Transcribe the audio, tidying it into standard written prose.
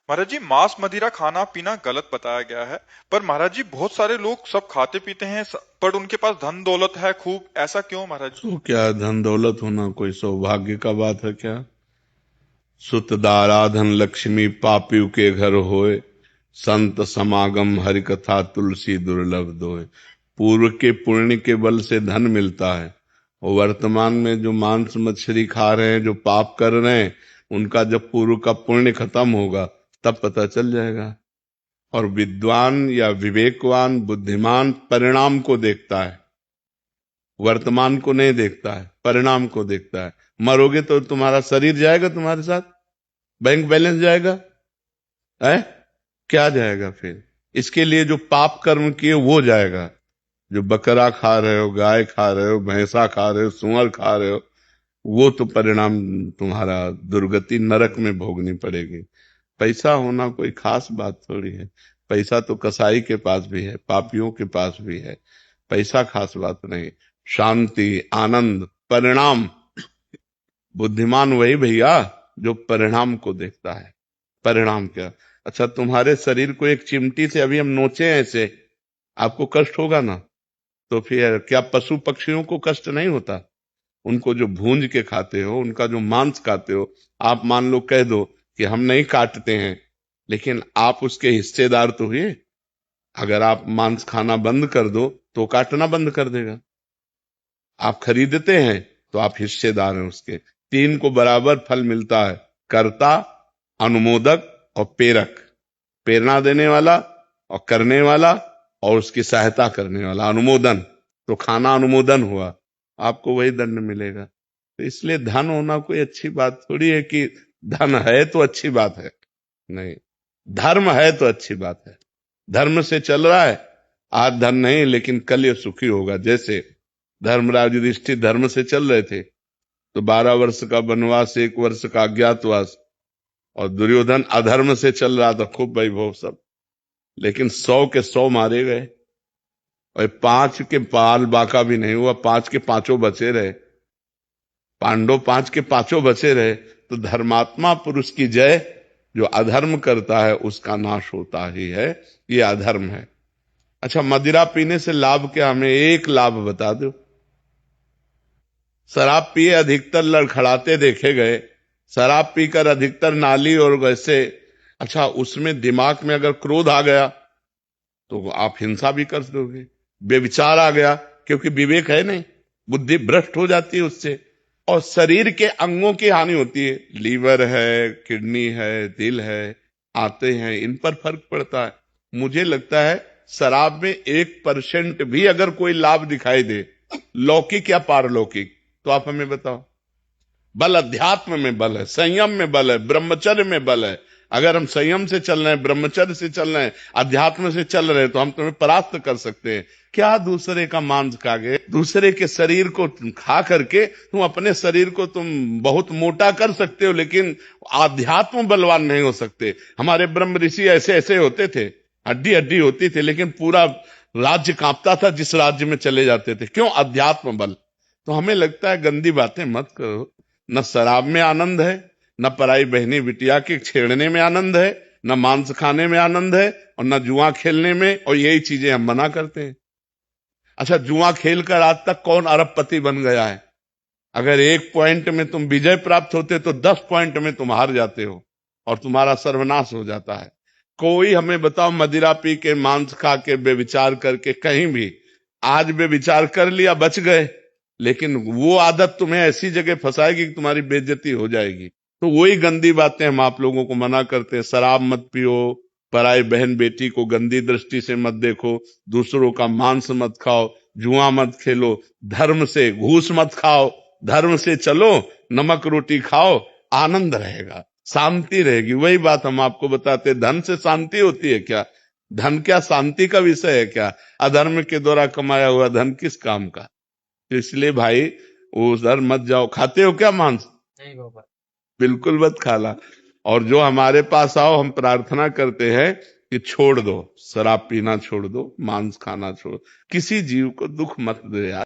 महाराज जी, मांस मदिरा खाना पीना गलत बताया गया है। पर महाराज जी, बहुत सारे लोग सब खाते पीते हैं, पर उनके पास धन दौलत है खूब, ऐसा क्यों महाराज जी? तो क्या धन दौलत होना कोई सौभाग्य का बात है क्या? सुत दाराधन लक्ष्मी पापियों के घर होए, संत समागम हरि कथा तुलसी दुर्लभ दोए। पूर्व के पुण्य के बल से धन मिलता है, और वर्तमान में जो मांस मछली खा रहे हैं, जो पाप कर रहे हैं, उनका जब पूर्व का पुण्य खत्म होगा तब पता चल जाएगा। और विद्वान या विवेकवान बुद्धिमान परिणाम को देखता है, वर्तमान को नहीं देखता है, परिणाम को देखता है। मरोगे तो तुम्हारा शरीर जाएगा तुम्हारे साथ, बैंक बैलेंस जाएगा है, क्या जाएगा फिर? इसके लिए जो पाप कर्म किए वो जाएगा। जो बकरा खा रहे हो, गाय खा रहे हो, भैंसा खा रहे हो, सुअर खा रहे हो, वो तो परिणाम तुम्हारा दुर्गति नरक में भोगनी पड़ेगी। पैसा होना कोई खास बात थोड़ी है। पैसा तो कसाई के पास भी है, पापियों के पास भी है। पैसा खास बात नहीं। शांति, आनंद, परिणाम। बुद्धिमान वही भैया जो परिणाम को देखता है। परिणाम क्या? अच्छा, तुम्हारे शरीर को एक चिमटी से अभी हम नोचे ऐसे, आपको कष्ट होगा ना? तो फिर क्या पशु पक्षियों को कष्ट नहीं होता? उनको जो भूंज के खाते हो, उनका जो मांस खाते हो, आप मान लो कह दो कि हम नहीं काटते हैं, लेकिन आप उसके हिस्सेदार तो हुए। अगर आप मांस खाना बंद कर दो तो काटना बंद कर देगा। आप खरीदते हैं तो आप हिस्सेदार हैं उसके। तीन को बराबर फल मिलता है: कर्ता, अनुमोदक और प्रेरक। प्रेरणा देने वाला और करने वाला, और उसकी सहायता करने वाला अनुमोदन। तो खाना अनुमोदन हुआ, आपको वही दंड मिलेगा। तो इसलिए धन होना कोई अच्छी बात थोड़ी है कि धन है तो अच्छी बात है। नहीं, धर्म है तो अच्छी बात है। धर्म से चल रहा है, आज धन नहीं लेकिन कल ये सुखी होगा। जैसे धर्मराज युधिष्ठिर धर्म से चल रहे थे तो 12 वर्ष का वनवास, 1 वर्ष का अज्ञातवास, और दुर्योधन अधर्म से चल रहा था, खूब वैभव सब, लेकिन 100 के 100 मारे गए। और 5 के पाल बाका भी नहीं हुआ, 5 के 5 बचे रहे। पांडव 5 के 5 बचे रहे। तो धर्मात्मा पुरुष की जय, जो अधर्म करता है उसका नाश होता ही है। ये अधर्म है। अच्छा, मदिरा पीने से लाभ क्या? हमें एक लाभ बता दो। शराब पिए अधिकतर लड़खड़ाते देखे गए, शराब पीकर अधिकतर नाली और वैसे। अच्छा, उसमें दिमाग में अगर क्रोध आ गया तो आप हिंसा भी कर दोगे। बेविचार आ गया, क्योंकि विवेक है नहीं, बुद्धि भ्रष्ट हो जाती है उससे। और शरीर के अंगों की हानि होती है, लीवर है, किडनी है, दिल है, आते हैं, इन पर फर्क पड़ता है। मुझे लगता है शराब में 1% भी अगर कोई लाभ दिखाई दे, लौकिक या पारलौकिक, तो आप हमें बताओ। बल अध्यात्म में बल है, संयम में बल है, ब्रह्मचर्य में बल है। अगर हम संयम से चल रहे हैं, ब्रह्मचर्य से चल रहे हैं, अध्यात्म से चल रहे हैं, तो हम तुम्हें परास्त कर सकते हैं। क्या दूसरे का मांस खा के, दूसरे के शरीर को खा करके तुम अपने शरीर को तुम बहुत मोटा कर सकते हो, लेकिन आध्यात्म बलवान नहीं हो सकते। हमारे ब्रह्म ऋषि ऐसे ऐसे होते थे, हड्डी हड्डी होती थी, लेकिन पूरा राज्य कांपता था जिस राज्य में चले जाते थे। क्यों? अध्यात्म बल। तो हमें लगता है गंदी बातें मत करो। न शराब में आनंद है, न पराई बहनी बिटिया के छेड़ने में आनंद है, न मांस खाने में आनंद है, और न जुआ खेलने में, और यही चीजें हम मना करते हैं। अच्छा, जुआ खेलकर आज तक कौन अरबपति बन गया है? अगर 1 पॉइंट में तुम विजय प्राप्त होते तो 10 पॉइंट में तुम हार जाते हो, और तुम्हारा सर्वनाश हो जाता है। कोई हमें बताओ, मदिरा पी के, मांस खा के, बेविचार करके, कहीं भी आज बेविचार कर लिया, बच गए, लेकिन वो आदत तुम्हें ऐसी जगह फंसाएगी कि तुम्हारी बेइज्जती हो जाएगी। तो वही गंदी बातें हम आप लोगों को मना करते हैं। शराब मत पियो, पराई बहन बेटी को गंदी दृष्टि से मत देखो, दूसरों का मांस मत खाओ, जुआ मत खेलो, धर्म से घूस मत खाओ, धर्म से चलो, नमक रोटी खाओ, आनंद रहेगा, शांति रहेगी। वही बात हम आपको बताते, धन से शांति होती है क्या? धन क्या शांति का विषय है क्या? अधर्म के द्वारा कमाया हुआ धन किस काम का? तो इसलिए भाई, उधर मत जाओ। खाते हो क्या मांस? नहीं बाबा। बिल्कुल मत खाला। और जो हमारे पास आओ, हम प्रार्थना करते हैं कि छोड़ दो, शराब पीना छोड़ दो, मांस खाना छोड़, किसी जीव को दुख मत दो यार।